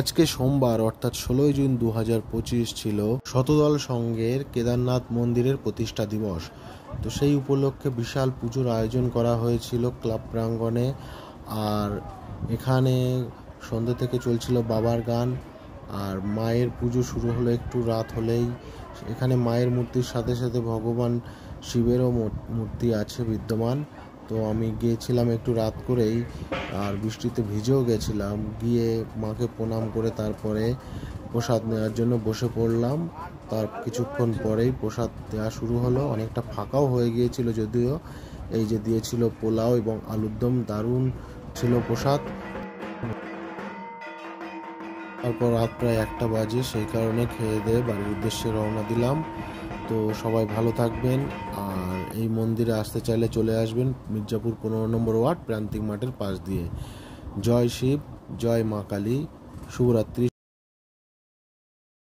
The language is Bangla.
আজকে সোমবার অর্থাৎ 16 জুন 2025 ছিল শতদল সংঘের কেদারনাথ মন্দিরের প্রতিষ্ঠা দিবস। তো সেই উপলক্ষে বিশাল পুজোর আয়োজন করা হয়েছিল ক্লাব প্রাঙ্গণে। আর এখানে সন্ধ্যে থেকে চলছিল বাবার গান, আর মায়ের পুজো শুরু হলো একটু রাত হলেই। এখানে মায়ের মূর্তির সাথে সাথে ভগবান শিবেরও মূর্তি আছে বিদ্যমান। তো আমি গিয়েছিলাম একটু রাত করেই, আর বৃষ্টিতে ভিজেও গেছিলাম। গিয়ে মাকে প্রণাম করে তারপরে প্রসাদ নেওয়ার জন্য বসে পড়লাম। তার কিছুক্ষণ পরেই প্রসাদ দেওয়া শুরু হলো। অনেকটা ফাঁকাও হয়ে গিয়েছিল যদিও। এই যে দিয়েছিল পোলাও এবং আলুর দম, দারুণ ছিল প্রসাদ। তারপর রাত প্রায় 1টা বাজে, সেই কারণে খেয়ে দিয়ে বাড়ির উদ্দেশ্যে রওনা দিলাম। তো সবাই ভালো থাকবেন, আর এই মন্দিরে আসতে চাইলে চলে আসবেন মির্জাপুর 15 নম্বর ওয়ার্ড প্রান্তিক মাঠের পাশ দিয়ে। জয় শিব, জয় মা কালী, শুভরাত্রি।